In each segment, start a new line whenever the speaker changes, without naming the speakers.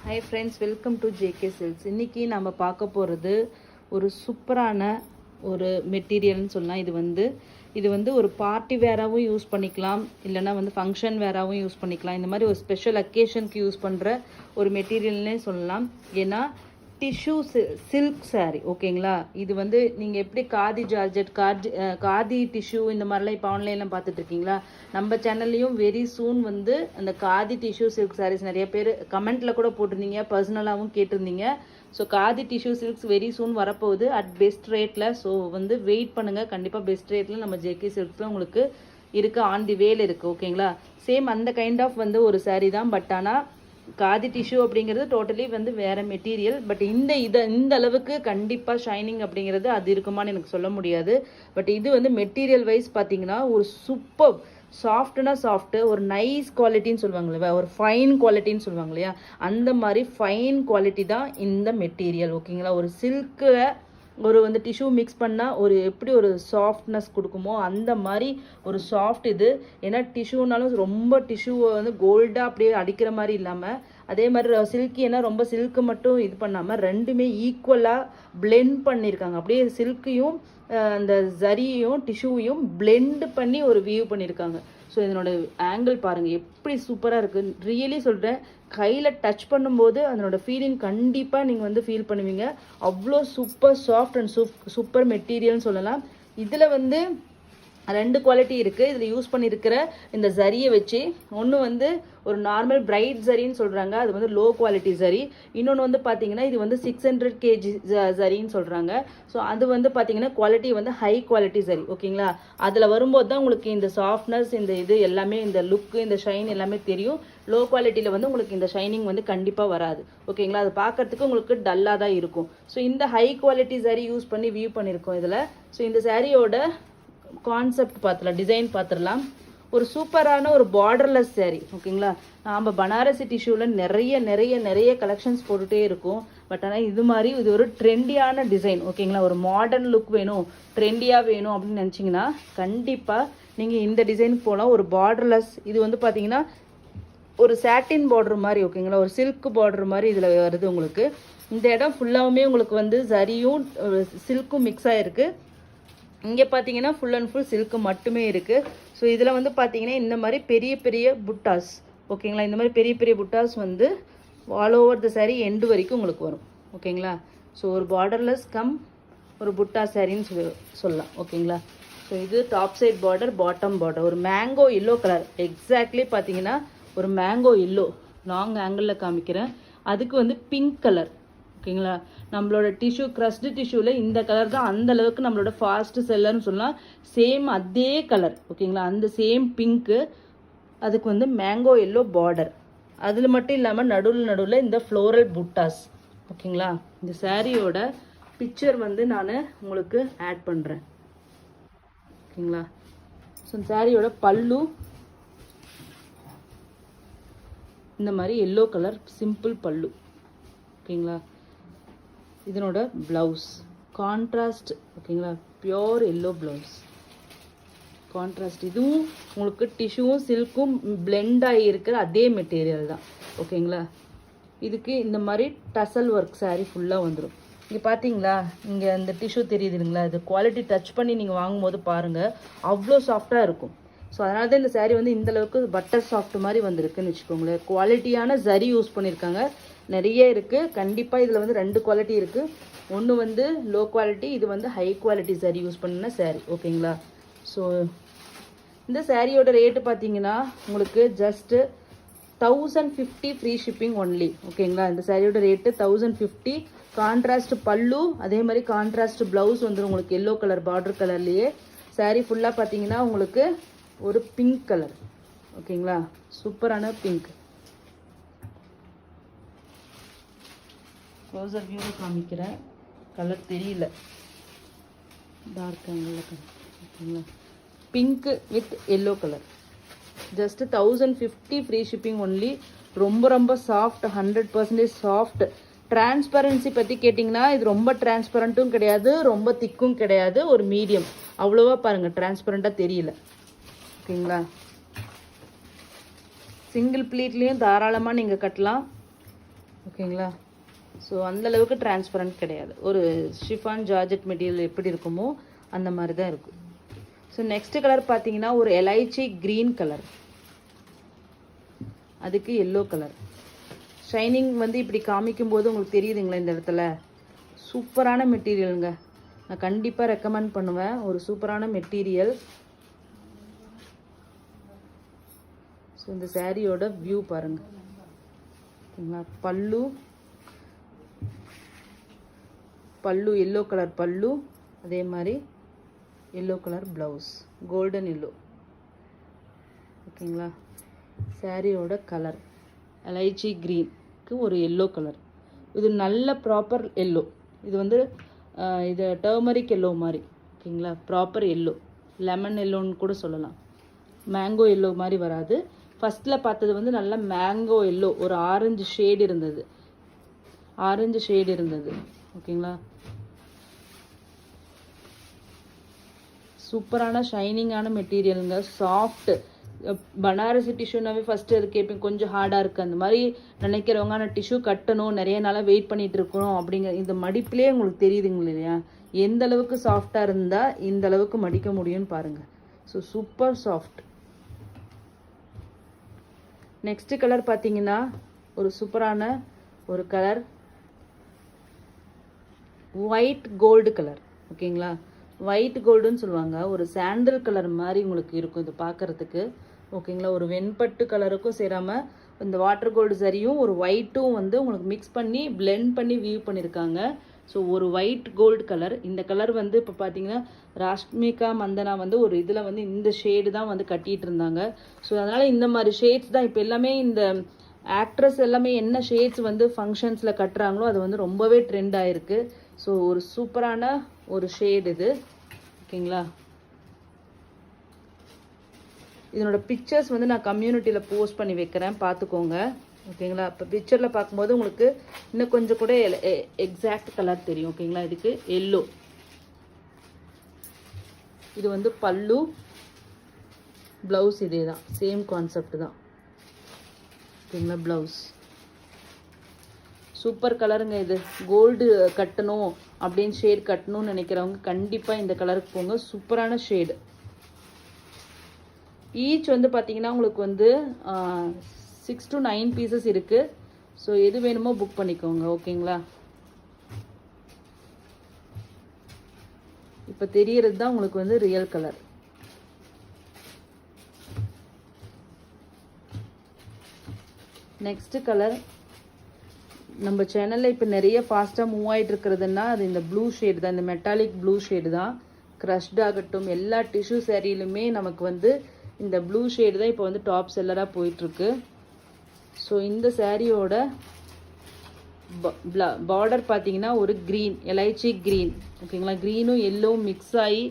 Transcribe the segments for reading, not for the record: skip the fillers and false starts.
Hi friends, welcome to JK silks. இன்றைக்கி நம்ம பார்க்க போகிறது ஒரு சூப்பரான ஒரு மெட்டீரியல்னு சொல்லலாம். இது வந்து ஒரு பார்ட்டி வேராகவும் யூஸ் பண்ணிக்கலாம், இல்லைனா வந்து ஃபங்க்ஷன் வேராகவும் யூஸ் பண்ணிக்கலாம். இந்த மாதிரி ஒரு ஸ்பெஷல் அக்கேஷனுக்கு யூஸ் பண்ணுற ஒரு மெட்டீரியல்னே சொல்லலாம். ஏன்னா டிஷ்யூ சில்க் சாரீ, ஓகேங்களா. இது வந்து நீங்கள் எப்படி காதி ஜார்ஜெட், காதி டிஷ்யூ இந்த மாதிரிலாம் இப்போ ஆன்லைனில் பார்த்துட்ருக்கீங்களா? நம்ம சேனல்லையும் வெரி சூன் வந்து அந்த காதி டிஷ்யூ சில்க் சாரீஸ் நிறைய பேர் கமெண்ட்டில் கூட போட்டிருந்தீங்க, பர்சனலாகவும் கேட்டிருந்தீங்க. So khadi tissue silks very soon வரப்போகுது அட் பெஸ்ட் ரேட்டில். ஸோ வந்து வெயிட் பண்ணுங்கள், கண்டிப்பாக பெஸ்ட் ரேட்டில் நம்ம ஜேகே சில்க்ஸில் உங்களுக்கு இருக்குது, ஆன் தி வேல் இருக்குது, ஓகேங்களா. சேம் அந்த கைண்ட் ஆஃப் வந்து ஒரு சாரீ தான். பட் ஆனால் காதி டிஷ்யூ அப்படிங்கிறது டோட்டலி வந்து வேறு மெட்டீரியல். பட் இந்த அளவுக்கு கண்டிப்பாக ஷைனிங் அப்படிங்கிறது அது இருக்குமான்னு எனக்கு சொல்ல முடியாது. பட் இது வந்து மெட்டீரியல் வைஸ் பார்த்தீங்கன்னா ஒரு சூப்பர் சாஃப்ட்னா சாஃப்ட்டு, ஒரு நைஸ் குவாலிட்டின்னு சொல்லுவாங்க இல்லையா, ஒரு ஃபைன் குவாலிட்டின்னு சொல்லுவாங்க இல்லையா, அந்த மாதிரி ஃபைன் குவாலிட்டி தான் இந்த மெட்டீரியல், ஓகேங்களா. ஒரு சில்கில் ஒரு வந்து டிஷ்யூ மிக்ஸ் பண்ணால் ஒரு எப்படி ஒரு சாஃப்ட்னஸ் கொடுக்குமோ அந்த மாதிரி ஒரு சாஃப்ட் இது. ஏன்னா டிஷ்யூனாலும் ரொம்ப டிஷ்யூவை வந்து கோல்டாக அப்படியே அடிக்கிற மாதிரி இல்லாமல், அதே மாதிரி சில்கினா ரொம்ப சில்க்கு மட்டும் இது பண்ணாமல் ரெண்டுமே ஈக்குவலாக பிளெண்ட் பண்ணியிருக்காங்க. அப்படியே சில்கையும் அந்த ஜரியும் டிஷ்யூவையும் பிளெண்ட் பண்ணி ஒரு வியூ பண்ணியிருக்காங்க. ஸோ இதனோட ஆங்கிள் பாருங்கள் எப்படி சூப்பராக இருக்குது. ரியலி சொல்கிறேன், கையில் டச் பண்ணும்போது அதனோட ஃபீலிங் கண்டிப்பாக நீங்கள் வந்து ஃபீல் பண்ணுவீங்க. அவ்வளோ சூப்பர் சாஃப்ட் அண்ட் சூப்பர் மெட்டீரியல்னு சொல்லலாம். இதில் வந்து ரெண்டு குவாலிட்டி இருக்குது. இதில் யூஸ் பண்ணியிருக்கிற இந்த ஜரியை வச்சு, ஒன்று வந்து ஒரு நார்மல் பிரைட் ஜரின்னு சொல்கிறாங்க, அது வந்து லோ குவாலிட்டி ஜரி. இன்னொன்று வந்து பார்த்தீங்கன்னா இது வந்து 600 kg ஜரின்னு சொல்கிறாங்க. ஸோ அது வந்து பார்த்தீங்கன்னா குவாலிட்டி வந்து ஹை குவாலிட்டி ஜரி, ஓகேங்களா. அதில் வரும்போது தான் உங்களுக்கு இந்த சாஃப்ட்னஸ், இந்த இது எல்லாமே, இந்த லுக்கு, இந்த ஷைன் எல்லாமே தெரியும். லோ குவாலிட்டியில் வந்து உங்களுக்கு இந்த ஷைனிங் வந்து கண்டிப்பாக வராது, ஓகேங்களா. அது பார்க்கறதுக்கு உங்களுக்கு டல்லாக தான் இருக்கும். ஸோ இந்த ஹை குவாலிட்டி ஜரி யூஸ் பண்ணி வியூ பண்ணியிருக்கோம் இதில். ஸோ இந்த சாரியோட கான்செப்ட் பார்த்துலாம், டிசைன் பார்த்துடலாம். ஒரு சூப்பரான ஒரு பார்டர்லெஸ் சாரீ, ஓகேங்களா. நாம் பனாரசி டிஷ்யூவில் நிறைய கலெக்ஷன்ஸ் போட்டுகிட்டே இருக்கும். பட் ஆனால் இது ஒரு ட்ரெண்டியான டிசைன், ஓகேங்களா. ஒரு மாடர்ன் லுக் வேணும், ட்ரெண்டியாக வேணும் அப்படின்னு நினச்சிங்கன்னா கண்டிப்பாக நீங்கள் இந்த டிசைனுக்கு போகலாம். ஒரு பார்டர்லெஸ், இது வந்து பார்த்தீங்கன்னா ஒரு சாட்டின் பார்டர் மாதிரி, ஓகேங்களா. ஒரு சில்க் பார்டர் மாதிரி இதில் வருது உங்களுக்கு. இந்த இடம் ஃபுல்லாகவுமே உங்களுக்கு வந்து ஜரியும் சில்க்கும் மிக்ஸ் ஆகிருக்கு. இங்கே பார்த்தீங்கன்னா ஃபுல் அண்ட் ஃபுல் சில்க்கு மட்டுமே இருக்குது. ஸோ இதில் வந்து பார்த்தீங்கன்னா இந்த மாதிரி பெரிய புட்டாஸ், ஓகேங்களா. இந்த மாதிரி பெரிய புட்டாஸ் வந்து all over the sari end வரைக்கும் உங்களுக்கு வரும், ஓகேங்களா. ஸோ ஒரு பார்டர்லெஸ் கம் ஒரு புட்டா சாரின்னு சொல்லலாம், ஓகேங்களா. ஸோ இது top side border, bottom border, ஒரு மேங்கோ எல்லோ கலர். எக்ஸாக்ட்லி பார்த்தீங்கன்னா ஒரு மேங்கோ எல்லோ, லாங் ஆங்கிளில் காமிக்கிறேன். அதுக்கு வந்து பிங்க் கலர், ஓகேங்களா. நம்மளோட டிஷ்யூ க்ரஸ்டு டிஷ்யூவில் இந்த கலர் தான் அந்த அளவுக்கு நம்மளோட ஃபாஸ்ட் செல்லர்னு சொல்லலாம். சேம் அதே கலர், ஓகேங்களா. அந்த சேம் பிங்க்கு, அதுக்கு வந்து மேங்கோ எல்லோ பார்டர். அதில் மட்டும் இல்லாமல் நடுவில் இந்த ஃப்ளோரல் புட்டாஸ், ஓகேங்களா. இந்த சாரியோட பிக்சர் வந்து நான் உங்களுக்கு ஆட் பண்ணுறேன், ஓகேங்களா. ஸோ இந்த சாரியோட பல்லு இந்த மாதிரி எல்லோ கலர் சிம்பிள் பல்லு, ஓகேங்களா. இதனோட ப்ளவுஸ் கான்ட்ராஸ்ட், ஓகேங்களா. Pure yellow blouse contrast. இதுவும் உங்களுக்கு டிஷ்யூவும் சில்க்கும் பிளெண்ட் ஆகி இருக்கிற அதே மெட்டீரியல் தான், ஓகேங்களா. இதுக்கு இந்த மாதிரி டசல் ஒர்க் சாரீ ஃபுல்லாக வந்துடும். இங்கே பார்த்தீங்களா, இங்கே அந்த டிஷ்யூ தெரியுது இல்லைங்களா, இது குவாலிட்டி டச் பண்ணி நீங்கள் வாங்கும்போது பாருங்கள் அவ்வளோ சாஃப்டாக இருக்கும். ஸோ அதனால தான் இந்த சாரீ வந்து இந்தளவுக்கு பட்டர் சாஃப்ட் மாதிரி வந்திருக்குன்னு வச்சுக்கோங்களேன். குவாலிட்டியான ஜரி யூஸ் பண்ணியிருக்காங்க, நிறைய இருக்குது. கண்டிப்பாக இதில் வந்து ரெண்டு குவாலிட்டி இருக்குது. ஒன்று வந்து லோ குவாலிட்டி, இது வந்து ஹை குவாலிட்டி சாரீ யூஸ் பண்ணின சாரீ, ஓகேங்களா. ஸோ இந்த சாரியோட ரேட்டு பார்த்தீங்கன்னா உங்களுக்கு ஜஸ்ட்டு 1050 ஃப்ரீ ஷிப்பிங் ஒன்லி, ஓகேங்களா. இந்த சாரியோட ரேட்டு 1050. கான்ட்ராஸ்ட் பல்லு, அதே மாதிரி கான்ட்ராஸ்ட் ப்ளவுஸ் வந்துடும் உங்களுக்கு எல்லோ கலர் பார்டர் கலர்லேயே. சாரீ ஃபுல்லாக பார்த்தீங்கன்னா உங்களுக்கு ஒரு பிங்க் கலர், ஓகேங்களா. சூப்பரான பிங்க். க்ளோசர் வியூவில் காமிக்கிறேன், கலர் தெரியல, டார்க் ஆங்கிளில், ஓகேங்களா. Pink with yellow colour. Just 1050 free shipping only. ரொம்ப சாஃப்ட், 100% சாஃப்ட். டிரான்ஸ்பரன்சி பற்றி கேட்டிங்கன்னா இது ரொம்ப டிரான்ஸ்பரண்ட்டும் கிடையாது, ரொம்ப திக்கும் கிடையாது, ஒரு மீடியம். அவ்வளோவா பாருங்கள் டிரான்ஸ்பரண்ட்டாக தெரியல, ஓகேங்களா. சிங்கிள் ப்ளீட்லேயும் தாராளமாக நீங்கள் கட்டலாம், ஓகேங்களா. ஸோ அந்தளவுக்கு டிரான்ஸ்பரண்ட் கிடையாது. ஒரு ஷிஃபான் ஜார்ஜெட் மெட்டீரியல் எப்படி இருக்குமோ அந்த மாதிரி தான் இருக்கும். ஸோ நெக்ஸ்ட் கலர் பார்த்தீங்கன்னா ஒரு எலைச்சி க்ரீன் கலர், அதுக்கு எல்லோ கலர். ஷைனிங் வந்து இப்படி காமிக்கும் போது உங்களுக்கு தெரியுதுங்களா இந்த இடத்துல. சூப்பரான மெட்டீரியலுங்க, நான் கண்டிப்பாக ரெக்கமெண்ட் பண்ணுவேன். ஒரு சூப்பரான மெட்டீரியல். ஸோ இந்த சாரியோட வியூ பாருங்க. ஓகேங்களா. பல்லு எல்லோ கலர் பல்லு, அதே மாதிரி yellow colour blouse, golden yellow. ஓகேங்களா. சாரியோட கலர் எலைச்சி க்ரீனுக்கு ஒரு எல்லோ கலர். இது நல்ல ப்ராப்பர் எல்லோ. இது வந்து இது டர்மரிக் எல்லோ மாதிரி. ஓகேங்களா. ப்ராப்பர் எல்லோ, லெமன் எல்லோன்னு கூட சொல்லலாம். மேங்கோ எல்லோ மாதிரி வராது. ஃபஸ்ட்டில் பார்த்தது வந்து நல்ல மேங்கோ எல்லோ, ஒரு ஆரஞ்சு ஷேடு இருந்தது, ஓகேங்களா. சூப்பரான ஷைனிங்கான மெட்டீரியலுங்க, சாஃப்ட். பனாரசி டிஷ்யூனாவே ஃபஸ்ட்டு அது கேட்பேன், கொஞ்சம் ஹார்டாக இருக்குது அந்த மாதிரி நினைக்கிறவங்க. ஆனால் டிஷ்யூ கட்டணும், நிறைய நாளாக வெயிட் பண்ணிகிட்டு இருக்கணும் அப்படிங்கிற இந்த மடிப்பிலே உங்களுக்கு தெரியுதுங்க இல்லையா, எந்த அளவுக்கு சாஃப்டாக இருந்தால் இந்த அளவுக்கு மடிக்க முடியும்னு பாருங்கள். So super soft. Next colour பார்த்தீங்கன்னா ஒரு சூப்பரான ஒரு கலர், ஒயிட் கோல்டு கலர். ஓகேங்களா. ஒயிட் கோல்டுன்னு சொல்லுவாங்க, ஒரு சாண்டல் கலர் மாதிரி உங்களுக்கு இருக்கும் இது பார்க்குறதுக்கு. ஓகேங்களா. ஒரு வெண்பட்டு கலருக்கும் சேராமல் இந்த வாட்டர் கோல்டு சரியும் ஒரு ஒயிட்டும் வந்து உங்களுக்கு மிக்ஸ் பண்ணி பிளெண்ட் பண்ணி வியூ பண்ணியிருக்காங்க. ஸோ ஒரு ஒயிட் கோல்டு கலர். இந்த கலர் வந்து இப்போ பார்த்தீங்கன்னா ராஷ்மிகா மந்தனா வந்து ஒரு இதில் வந்து இந்த ஷேடு தான் வந்து கட்டிகிட்டு இருந்தாங்க. ஸோ அதனால் இந்த மாதிரி ஷேட்ஸ் தான் இப்போ எல்லாமே இந்த ஆக்ட்ரஸ் எல்லாமே என்ன ஷேட்ஸ் வந்து ஃபங்க்ஷன்ஸில் கட்டுறாங்களோ அது வந்து ரொம்பவே ட்ரெண்ட் ஆகிருக்கு. ஸோ ஒரு சூப்பரான ஒரு ஷேட் இது. ஓகேங்களா. இதனோட பிக்சர்ஸ் வந்து நான் கம்யூனிட்டியில் போஸ்ட் பண்ணி வைக்கிறேன், பார்த்துக்கோங்க. ஓகேங்களா. இப்போ பிக்சரில் பார்க்கும்போது உங்களுக்கு இன்னும் கொஞ்சம் கூட எக்ஸாக்ட் கலர் தெரியும். ஓகேங்களா. இதுக்கு எல்லோ. இது வந்து பல்லு, ப்ளவுஸ் இதே தான், சேம் கான்செப்ட் தான். ஓகேங்களா. ப்ளவுஸ் சூப்பர் கலருங்க. இது கோல்டு கட்டணும் அப்படின்னு ஷேட் கட்டணும்னு நினைக்கிறவங்க கண்டிப்பாக இந்த கலருக்கு போங்க. சூப்பரான ஷேடு. ஈச் வந்து பார்த்தீங்கன்னா உங்களுக்கு வந்து 6 to 9 பீசஸ் இருக்குது. ஸோ எது வேணுமோ புக் பண்ணிக்கோங்க. ஓகேங்களா. இப்போ தெரியறது தான் உங்களுக்கு வந்து ரியல் கலர். நெக்ஸ்ட் கலர் நம்ம சேனலில் இப்போ நிறைய ஃபாஸ்ட்டாக மூவ் ஆகிட்டு இருக்கிறதுனா அது இந்த ப்ளூ ஷேடு தான், இந்த மெட்டாலிக் ப்ளூ ஷேடு தான். க்ரஷ்ட் ஆகட்டும், எல்லா டிஷ்யூ சேரீலுமே நமக்கு வந்து இந்த ப்ளூ ஷேடு தான் இப்போ வந்து டாப் செல்லராக போயிட்டுருக்கு. ஸோ இந்த சாரியோட பார்டர் பார்த்தீங்கன்னா ஒரு க்ரீன், எலைச்சி க்ரீன். ஓகேங்களா. க்ரீனும் எல்லோவும் மிக்ஸ் ஆகி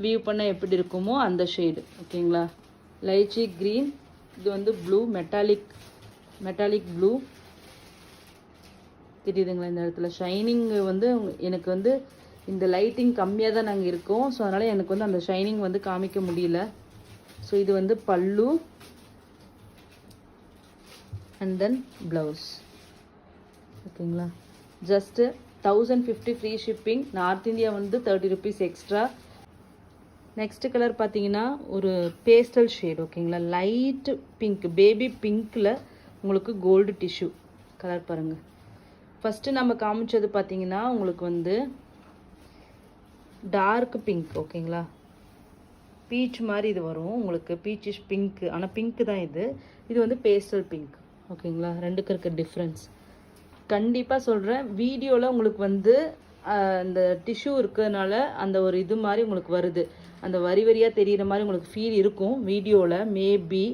வியூ பண்ண எப்படி இருக்குமோ அந்த ஷேடு. ஓகேங்களா. எலைச்சி க்ரீன். இது வந்து ப்ளூ, மெட்டாலிக் ப்ளூ தெரியுதுங்களா. இந்த இடத்துல ஷைனிங் வந்து எனக்கு வந்து இந்த லைட்டிங் கம்மியாக தான் நாங்கள் இருக்கோம். ஸோ அதனால் எனக்கு வந்து அந்த ஷைனிங் வந்து காமிக்க முடியல. ஸோ இது வந்து பல்லு அண்ட் தென் ப்ளவுஸ். ஓகேங்களா. Just 1050 free shipping. North India வந்து 30 rupees எக்ஸ்ட்ரா. நெக்ஸ்ட் கலர் பார்த்தீங்கன்னா ஒரு பேஸ்டல் ஷேட். ஓகேங்களா. லைட் பிங்க், பேபி பிங்க்கில் உங்களுக்கு கோல்டு டிஷ்யூ கலர் பாருங்கள். ஃபஸ்ட்டு நம்ம காமிச்சது பார்த்தீங்கன்னா உங்களுக்கு வந்து டார்க் பிங்க். ஓகேங்களா. பீச் மாதிரி இது வரும் உங்களுக்கு, பீச்சிஷ் பிங்க்கு, ஆனால் பிங்க்கு தான் இது. இது வந்து பேஸ்டல் பிங்க். ஓகேங்களா. ரெண்டுக்கு இருக்க டிஃப்ரென்ஸ் கண்டிப்பாக சொல்கிறேன். வீடியோவில் உங்களுக்கு வந்து அந்த டிஷ்யூ இருக்கிறதுனால அந்த ஒரு இது மாதிரி உங்களுக்கு வருது, அந்த வரி வரியாக தெரிகிற மாதிரி உங்களுக்கு ஃபீல் இருக்கும் வீடியோவில் மேபி.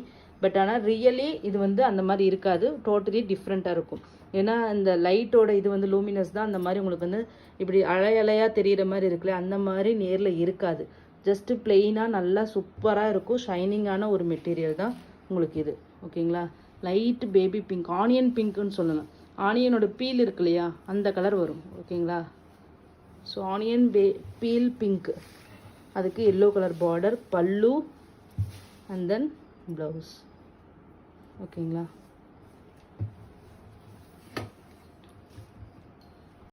பட் ஆனால் ரியலி இது வந்து அந்த மாதிரி இருக்காது, டோட்டலி டிஃப்ரெண்ட்டாக இருக்கும். ஏன்னா இந்த லைட்டோட இது வந்து லூமினஸ் தான் அந்த மாதிரி உங்களுக்கு வந்து இப்படி அலையாக தெரிகிற மாதிரி இருக்குல்ல, அந்த மாதிரி நேரில் இருக்காது. ஜஸ்ட்டு பிளெயினாக நல்லா சூப்பராக இருக்கும். ஷைனிங்கான ஒரு மெட்டீரியல் தான் உங்களுக்கு இது. ஓகேங்களா. லைட் பேபி பிங்க், ஆனியன் பிங்க்குன்னு சொல்லலாம். ஆனியனோட பீல் இருக்கு இல்லையா, அந்த கலர் வரும். ஓகேங்களா. ஸோ ஆனியன் பீல் பிங்க், அதுக்கு எல்லோ கலர் பார்டர், பல்லு அண்ட் தென் ப்ளவுஸ். ஓகேங்களா.